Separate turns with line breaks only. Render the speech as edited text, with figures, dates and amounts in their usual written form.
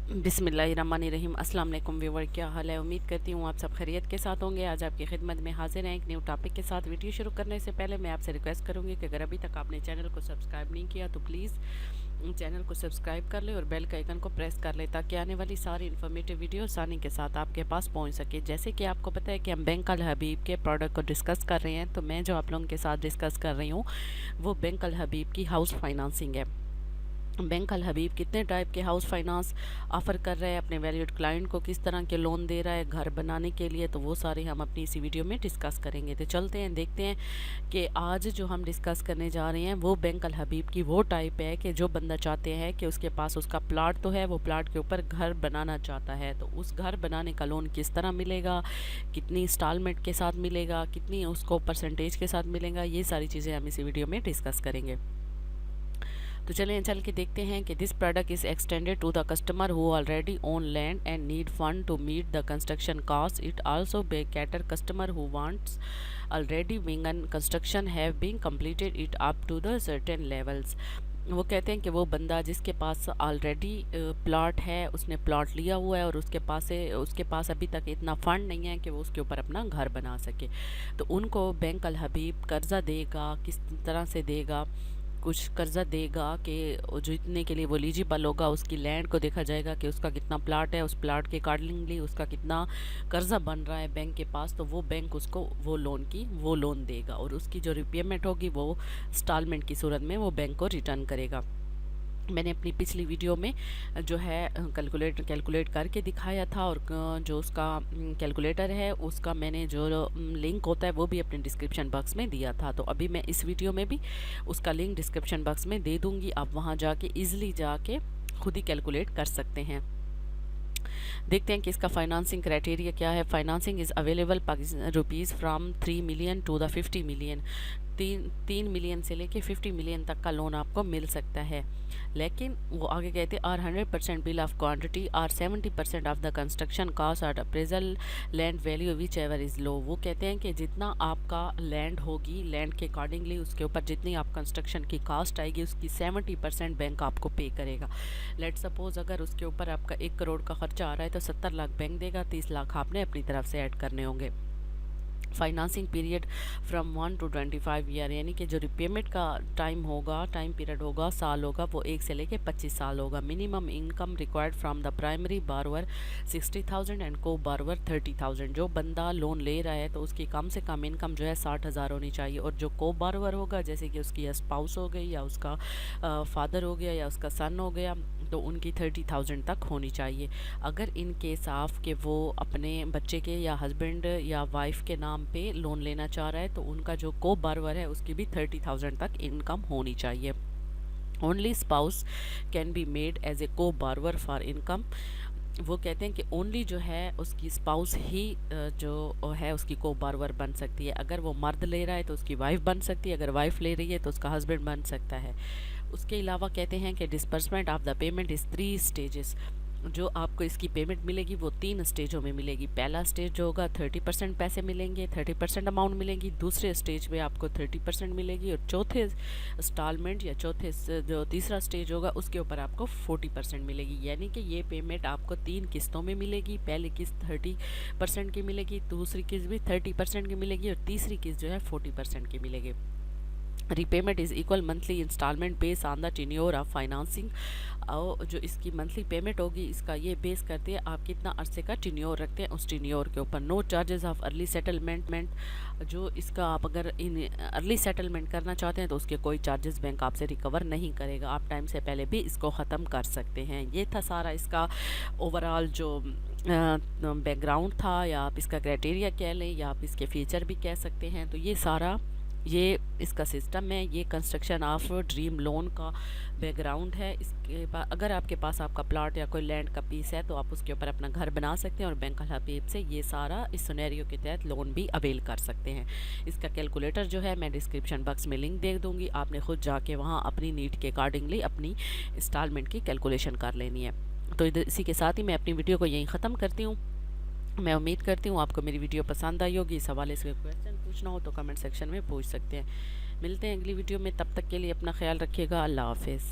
बिस्मिल्लाहिर्रहमानिर्रहीम। अस्सलाम वालेकुम व्यूअर, क्या हाल है? उम्मीद करती हूँ आप सब खैरियत के साथ होंगे। आज आपकी खिदमत में हाजिर हैं एक न्यू टॉपिक के साथ। वीडियो शुरू करने से पहले मैं आपसे रिक्वेस्ट करूँगी कि अगर अभी तक आपने चैनल को सब्सक्राइब नहीं किया तो प्लीज़ चैनल को सब्सक्राइब कर ले और बेल का आइकन को प्रेस कर ले, ताकि आने वाली सारी इन्फॉर्मेटिव वीडियो आसानी के साथ आपके पास पहुँच सके। जैसे कि आपको पता है कि हम बैंक अल हबीब के प्रोडक्ट को डिस्कस कर रहे हैं, तो मैं जो आप लोगों के साथ डिस्कस कर रही हूँ वो बैंक अल हबीब की हाउस फाइनेंसिंग है। बैंक अल हबीब कितने टाइप के हाउस फाइनेंस ऑफ़र कर रहा है, अपने वैल्यूड क्लाइंट को किस तरह के लोन दे रहा है घर बनाने के लिए, तो वो सारे हम अपनी इसी वीडियो में डिस्कस करेंगे। तो चलते हैं देखते हैं कि आज जो हम डिस्कस करने जा रहे हैं वो बैंक अल हबीब की वो टाइप है कि जो बंदा चाहते हैं कि उसके पास उसका प्लाट तो है, वो प्लाट के ऊपर घर बनाना चाहता है, तो उस घर बनाने का लोन किस तरह मिलेगा, कितनी इंस्टॉलमेंट के साथ मिलेगा, कितनी उसको परसेंटेज के साथ मिलेगा, ये सारी चीज़ें हम इसी वीडियो में डिस्कस करेंगे। तो चलें चल के देखते हैं कि this product is extended to the customer who already own land and need fund to meet the construction cost. It also cater customer who wants already began construction have been completed it up to the certain levels. वो कहते हैं कि वो बंदा जिसके पास already plot है, उसने plot लिया हुआ है और उसके पास अभी तक इतना फ़ंड नहीं है कि वो उसके ऊपर अपना घर बना सके, तो उनको बैंक अल हबीब कर्ज़ा देगा। किस तरह से देगा? कुछ कर्ज़ा देगा कि जो इतने के लिए वो एलिजिबल होगा, उसकी लैंड को देखा जाएगा कि उसका कितना प्लाट है, उस प्लाट के अकॉर्डिंगली उसका कितना कर्ज़ा बन रहा है बैंक के पास, तो वो बैंक उसको वो लोन देगा और उसकी जो रिपेमेंट होगी वो इंस्टॉलमेंट की सूरत में वो बैंक को रिटर्न करेगा। मैंने अपनी पिछली वीडियो में जो है कैलकुलेट करके दिखाया था, और जो उसका कैलकुलेटर है उसका मैंने जो लिंक होता है वो भी अपने डिस्क्रिप्शन बॉक्स में दिया था। तो अभी मैं इस वीडियो में भी उसका लिंक डिस्क्रिप्शन बॉक्स में दे दूँगी, आप वहाँ जाके ईज़िली जाके खुद ही कैलकुलेट कर सकते हैं। देखते हैं कि इसका फाइनेंसिंग क्राइटेरिया क्या है। Financing is available rupees from 3 million to the 50 million. तीन मिलियन से लेके 50 मिलियन तक का लोन आपको मिल सकता है। लेकिन वो आगे कहते हैं or 100% bill of quantity or 70% of the construction cost और appraisal land value whichever is low. वो कहते हैं कि जितना आपका लैंड होगी, लैंड के अकॉर्डिंगली उसके ऊपर जितनी आप कंस्ट्रक्शन की कास्ट आएगी उसकी 70% बैंक आपको पे करेगा। लेट सपोज अगर उसके ऊपर आपका 1 करोड़ का खर्चा आ रहा है तो 70 लाख बैंक देगा, 30 लाख आपने अपनी तरफ से ऐड करने होंगे। Financing period from 1 to 25 year, यानी कि जो रिपेमेंट का टाइम पीरियड होगा, साल होगा, वो 1 से लेके 25 साल होगा। Minimum income required from the primary बारोवर 60,000 and को बारोवर 30,000। जो बंदा लोन ले रहा है तो उसकी कम से कम इनकम जो है 60,000 होनी चाहिए, और जो को बारोवर होगा जैसे कि उसकी स्पाउस हो गई या उसका फादर हो गया या उसका सन हो गया, तो उनकी 30,000 तक होनी चाहिए। अगर इन केस ऑफ कि वो अपने बच्चे के या हस्बैंड या वाइफ के नाम पे लोन लेना चाह रहा है तो उनका जो को बारोवर है उसकी भी 30,000 तक इनकम होनी चाहिए। Only spouse can be made as a co borrower for income. वो कहते हैं कि ओनली जो है उसकी स्पाउस ही जो है उसकी को बारोवर बन सकती है। अगर वो मर्द ले रहा है तो उसकी वाइफ बन सकती है, अगर वाइफ ले रही है तो उसका हस्बैंड बन सकता है। उसके अलावा कहते हैं कि disbursement of the payment is 3 stages. जो आपको इसकी पेमेंट मिलेगी वो 3 स्टेजों में मिलेगी। पहला स्टेज जो होगा 30% पैसे मिलेंगे, 30% अमाउंट मिलेगी। दूसरे स्टेज में आपको 30% मिलेगी, और चौथे इंस्टॉलमेंट या जो तीसरा स्टेज होगा उसके ऊपर आपको 40% मिलेगी। यानी कि ये पेमेंट आपको 3 किस्तों में मिलेगी। पहली किस्त 30% की मिलेगी, दूसरी किस्त भी 30% की मिलेगी, और तीसरी किस्त जो है 40% की मिलेगी। Repayment is equal monthly instalment base on the tenure of financing. और जो इसकी मंथली पेमेंट होगी इसका ये बेस करते हैं आप कितना अरसे का टेन्योर रखते हैं, उस टेन्योर के ऊपर। No charges of early settlement. जो इसका आप अगर इन अर्ली सेटलमेंट करना चाहते हैं तो उसके कोई चार्जेस बैंक आपसे रिकवर नहीं करेगा, आप टाइम से पहले भी इसको ख़त्म कर सकते हैं। ये था सारा इसका ओवरऑल जो बैकग्राउंड था, या आप इसका क्राइटेरिया कह लें या आप इसके फीचर भी कह सकते हैं। तो ये सारा ये इसका सिस्टम है, ये कंस्ट्रक्शन ऑफ ड्रीम लोन का बैकग्राउंड है। इसके बाद अगर आपके पास आपका प्लॉट या कोई लैंड का पीस है तो आप उसके ऊपर अपना घर बना सकते हैं, और बैंक अल हबीब से ये सारा इस सिनेरियो के तहत लोन भी अवेल कर सकते हैं। इसका कैलकुलेटर जो है मैं डिस्क्रिप्शन बॉक्स में लिंक दे दूँगी, आपने खुद जाके वहाँ अपनी नीड के अकॉर्डिंगली अपनी इंस्टॉलमेंट की कैलकुलेशन कर लेनी है। तो इसी के साथ ही मैं अपनी वीडियो को यहीं ख़त्म करती हूँ। मैं उम्मीद करती हूँ आपको मेरी वीडियो पसंद आई होगी। इस हवाले से क्वेश्चन पूछना हो तो कमेंट सेक्शन में पूछ सकते हैं। मिलते हैं अगली वीडियो में, तब तक के लिए अपना ख्याल रखिएगा। अल्लाह हाफिज़।